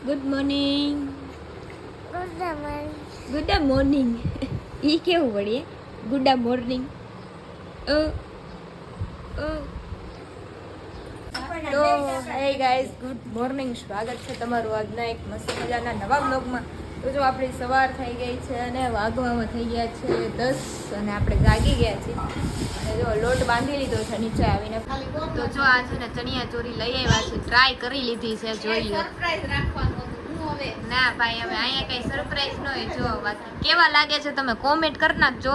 Good morning. Good morning. ઈ કેવું વળીએ? Good morning. તો હે ગાઈઝ, ગુડ મોર્નિંગ. સ્વાગત છે તમારું આજના એક મસ્ત મજાના નવા બ્લોગમાં. તો જો આપણી સવાર થઈ ગઈ છે અને વાગવામાં થઈ ગયા છે 10 અને આપણે જાગી ગયા છીએ અને જો લોટ બાંધી લીધો છે નીચે આવીને. તો જો આ છે ને ચણિયા ચોરી લઈ આવ્યા છે, ટ્રાય કરી લીધી છે, જોઈ લો. સરપ્રાઈઝ રાખવાનું હવે ના ભાઈ, હવે અહીંયા કઈ સરપ્રાઈઝ ન હોય. જો બાકી કેવા લાગે છે તમે કોમેન્ટ કરી નાખજો.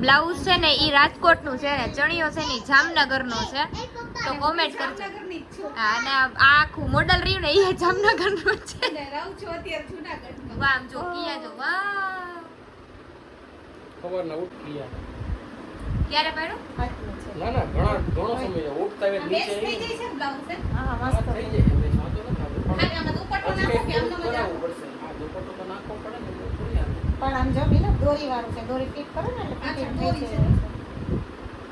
બ્લાઉઝ છે ને એ રાજકોટનું છે ને ચણિયો છે ને જામનગરનો છે, તો કોમેન્ટ કરજો. અને આ આખું મોડલ રહ્યું ને એ જામનગરનું છે. રહું છું અત્યારે જૂનાગઢમાં. વાહ, આમ જો કિયા જો, વાહ ખબર ના ઉઠ્યા ક્યારે પાડ્યો? ના ના ઘણો સમય ઉઠતા આવે નીચે થઈ જાય છે બ્લાઉઝ છે. હા મસ્ત થઈ જાય. એટલે સાતો ન થાય. ખાલી આમાં દુપટ્ટો નાખો કે આમ મજા પડશે. હા દુપટ્ટો તો નાખવો પડે ને, તો થોડી પણ આમ જો બીલા દોરી વાળું છે, દોરી ફિટ કરો ને એટલે ફિટ થઈ જાય.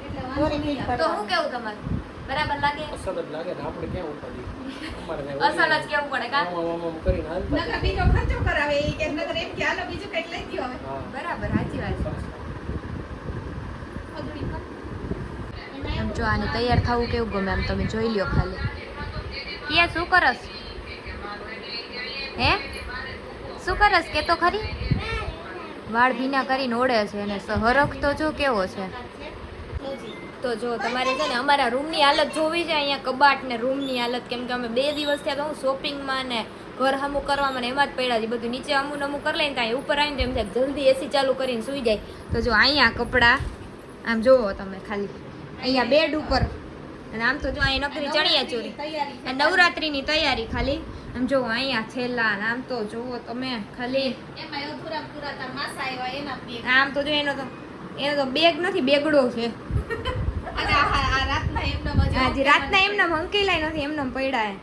એટલે દોરી ફિટ કરો તો હું કેવું તમારું બરાબર લાગે? અસલ જ લાગે ને, આપણે ક્યાં ઉપાડી અમારે અસલ જ કેવું પડે કા આમ કરીને હાલતા નકર બીજો ખર્ચો કરાવે એ કે નકર એમ કે હાલો બીજું કઈક લઈ ગયો હવે. બરાબર, સાચી વાત છે. આમ જો આને તૈયાર થવું કેવું ગમે, આમ તમે જોઈ લ્યો ખાલી. કિયા શું કરસ? હે શું કરસ કે તો ખરી? વાળ ભીના કરીને ઓળે છે અને હરખ તો જો કેવો છે. તો જો તમારે છે ને અમારા રૂમની હાલત જોવી છે, અહીંયા કબાટ ને રૂમની હાલત, કેમ કે અમે 2 દિવસ થયા તો હું શોપિંગમાં ને ઘર હમું કરવામાં ને એમાં જ પડ્યા છે. બધું નીચે અમુક કરી લઈને ત્યાં ઉપર આવીને તો એમ થાય જલ્દી એસી ચાલુ કરીને સૂઈ જાય. તો જો અહીંયા કપડાં આમ જોવો તમે ખાલી, અહીંયા બેડ ઉપર, અને આમ તો જો અહીંયા નકરી ચણિયા ચોરી, નવરાત્રીની તૈયારી ખાલી. આમ જો અહીંયા થેલા, આમ તો જોવો તમે ખાલી. આમ તો જો એનો તો બેગ નથી, બેગડો છે. રાતના એમને મંકેલાય નથી, એમને પડ્યા.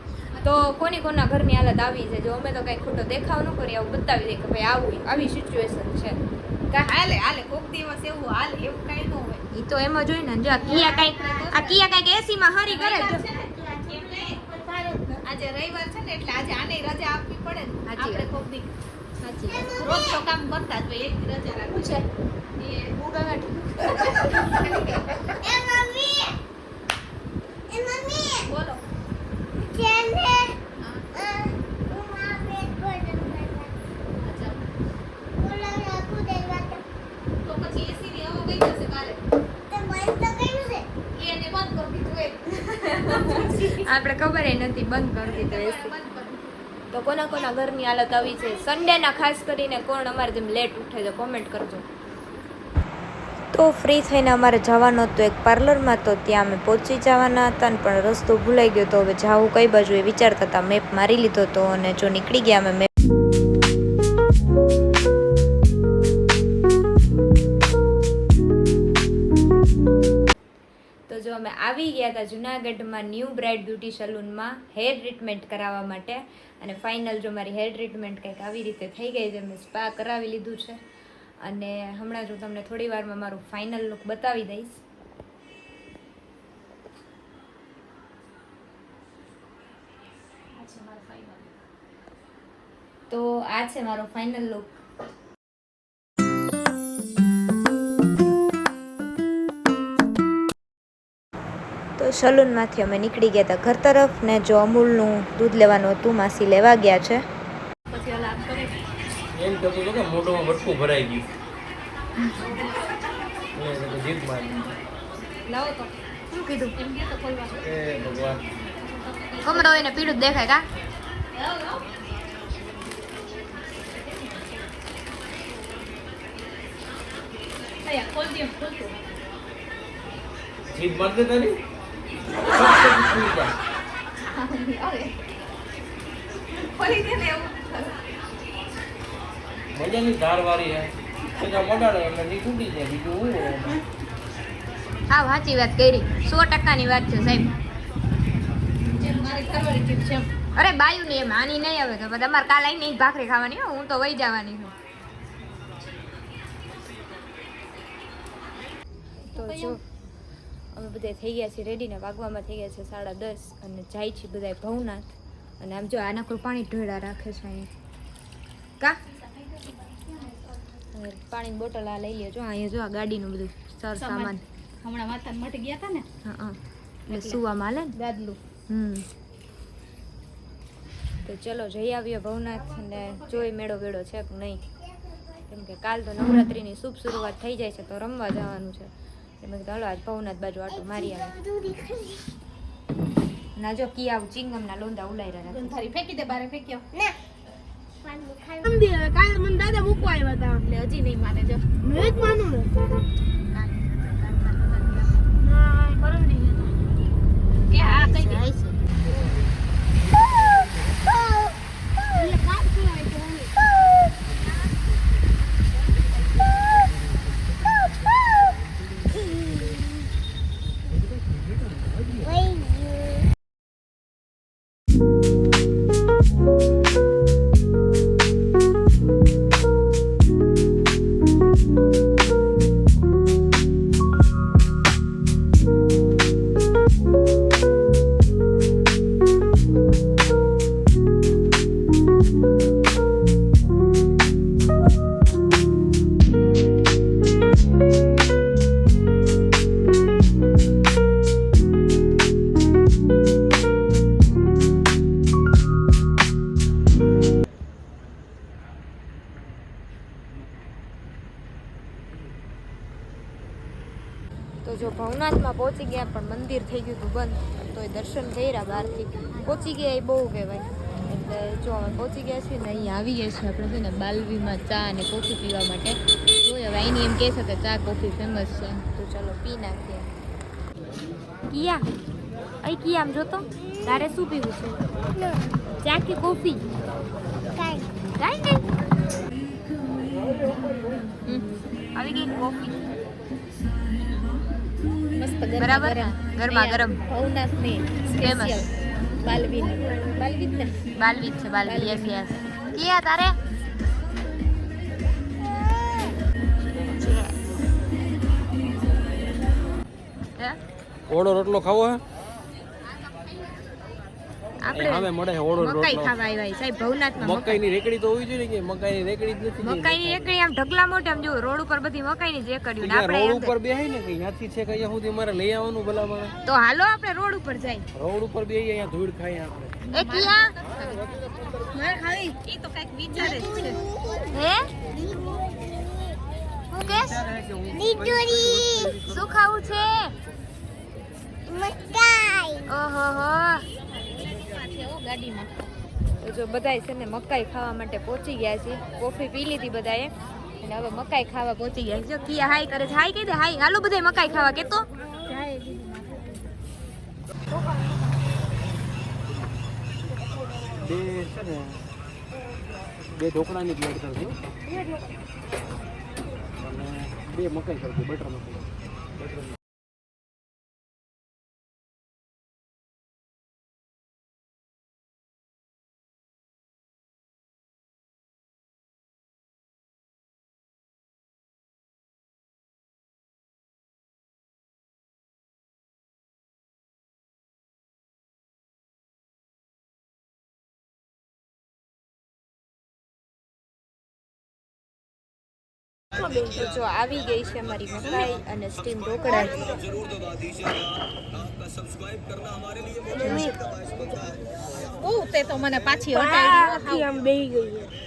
તો કોના ઘરની હાલત આવી છે. જો અમે તો કઈ ખોટો દેખાવ ન કરી, આવું બતાવી દઈએ કે ભાઈ આવી સિચ્યુએશન છે. હાલે કોક દિવસ એવું હાલે, એવું કઈ ન હોય. ઈ તો એમ જ હોય ને. જો કિયા કઈક એસી માં હરી કરે. આજે રવિવાર છે ને એટલે આજે આને રજા આપવી પડે ને. આપણે કોક દી સાચી રોજ તો કામ કરતા જ હોય, એક રજા રાખવી છે. એ ઉગાગાટ એ મમ્મી બોલો કેને આપણે ખબર નથી બંધ કરી દીધું. તો કોના ઘરની હાલત આવી છે સન્ડે ના, ખાસ કરીને કોણ અમારે જેમ લેટ ઉઠે છે કોમેન્ટ કરજો. તો ફ્રી થઈને અમારે જવાનું હતું એક પાર્લરમાં, તો ત્યાં અમે પહોંચી જવાના હતા ને પણ રસ્તો ભૂલાઈ ગયો. તો હવે જાવું કઈ બાજુ એ વિચારતા હતા. મેપ મારી લીધો હતો અને જો નીકળી ગયા અમે. તો જો અમે આવી ગયા હતા જુનાગઢમાં ન્યૂ બ્રાઇડ બ્યુટી સલૂનમાં હેર ટ્રીટમેન્ટ કરાવવા માટે. અને ફાઇનલ જો મારી હેર ટ્રીટમેન્ટ કંઈક આવી રીતે થઈ ગઈ છે. મેં સ્પા કરાવી લીધું છે અને હમણાં જો તમને થોડી વારમાં મારું ફાઇનલ લુક બતાવી દઈશ. તો આ છે મારો ફાઇનલ લુક. તો સલૂનમાંથી અમે નીકળી ગયા હતા ઘર તરફ ને જો અમૂલનું દૂધ લેવાનું હતું, માસી લેવા ગયા છે. પછી ઓલા આમ કરે એમ તો કે મોઢુમાં બટકું ભરાઈ ગયું. જીત મારી લાવો તો શું કીધું એમ કે તો ખોલવા. એ ભગવાન કમરો હોય ને પીળું દેખાય કા. ખોલ દે ખોલ તો જીત માર દે તારી. ખોલી દે ને એવું મજાની ધારવાળી હે. એના મોઢાડે એટલે ની તૂટી જાય. બીજું હું હા સાચી વાત કરી, 100%ની વાત છે સાહેબ. અરે બાયુ ને એમ આની નહીં આવે કે તમારે કાલ આવીને ભાખરી ખાવાની, હું તો વહી જવાની છું. તો જો અમે બધા થઈ ગયા છીએ રેડી ને વાગવામાં થઈ ગયા છે 10:30 અને જાય છે બધા ભવનાથ. અને આમ જો આના કોઈ પાણી ઢોળા રાખે છે અહીંયા કા હવે પાણીની બોટલ આ લઈ લેજો અહીંયા જો આ ગાડીનું બધું સર સામાન હમણાં માતા માટે ગયા હતા ને હા એટલે સુવામાં હાલે ને દાદલું તો ચલો જઈ આવીએ ભવનાથ અને જોઈ મેળો વેળો છે કે નહીં કેમ કે કાલ તો નવરાત્રિની શુભ શરૂઆત થઈ જાય છે તો રમવા જવાનું છે એમ કે હાલો આજ ભવનાથ બાજુ આટો મારી આવે ના જો કી આવું ચિંગમના લોંદા ઉલાયરા રાખે ગંધારી ફેંકી દે બારે ફેંક્યો કાલે મને દાદા મૂકવા આવ્યા હતા એટલે હજી નહીં માને જો મેં જ માનું ને કે હા કઈ દે તો જો ભવનાથમાં પહોંચી ગયા પણ મંદિર થઈ ગયું હતું બંધ તો એ દર્શન થઈ રહ્યા બહારથી પહોંચી ગયા એ બહુ કહેવાય એટલે જો અમે પહોંચી ગયા છીએ ને અહીંયા આવી ગયા છીએ આપણે છે ને બાલવીમાં ચા અને કોફી પીવા માટે જોઈએ હવે અહીંની એમ કહે છે કે ચા કોફી ફેમસ છે તો ચલો પી નાખીએ કિયા અહીં કિયા આમ જોતો તારે શું પીવું છે ચા કે કોફી કાંઈ આવી ગઈ કોફી મસ્ત બરાબર ગરમા ગરમ ભવનાથ ની ફેમસ બાલવીન બાલવીન ને બાલવી છે બાલવી યસ યસ કિયા તારે ઓળો રોટલો ખાવો હે આપણે હવે મળે છે ઓળો મકાઈ રોટલો ખાવા આવ્યા સાહેબ ભવનાથમાં મકાઈની રેકડી તો હોવી જોઈએ ને કે મકાઈની રેકડી જ નથી મકાઈની એકડી આમ ઢગલા મોટા આમ જો રોડ ઉપર બધી મકાઈની જ એકડીઓ ને ત્યાં આપણે રોડ એમ ઉપર બેહાય ને કે ત્યાંથી છે કે અહીંયા સુધી મારે લઈ આવવાનું ભલામણ તો હાલો આપણે રોડ ઉપર જાય રોડ ઉપર બેહી અહીંયા ધૂળ ખાય આપણે એ કિયા મારે ખાવી ઈ તો કઈક વિચારે જ છે હે હું કેસ શું ખાવું છે ઓહો હો ગાડીમાં તો જો બધાય છે ને મકાઈ ખાવા માટે પહોંચી ગયા છે કોફી પી લીધી બધાએ અને હવે મકાઈ ખાવા પહોંચી ગયા છે જો કિયા હાય કરે છે હાય કહી દે હાય હાલો બધાય મકાઈ ખાવા કે તો બે છે ને બે ઢોકળાની પ્લેટ કરજો અને બે મકાઈ કરજો બટર મકાઈ તો જો આવી ગઈ છે અમારી મકાઈ અને સ્ટીમ ઢોકળા તે તો મને પાછી હટાવી આમ બેહી ગઈ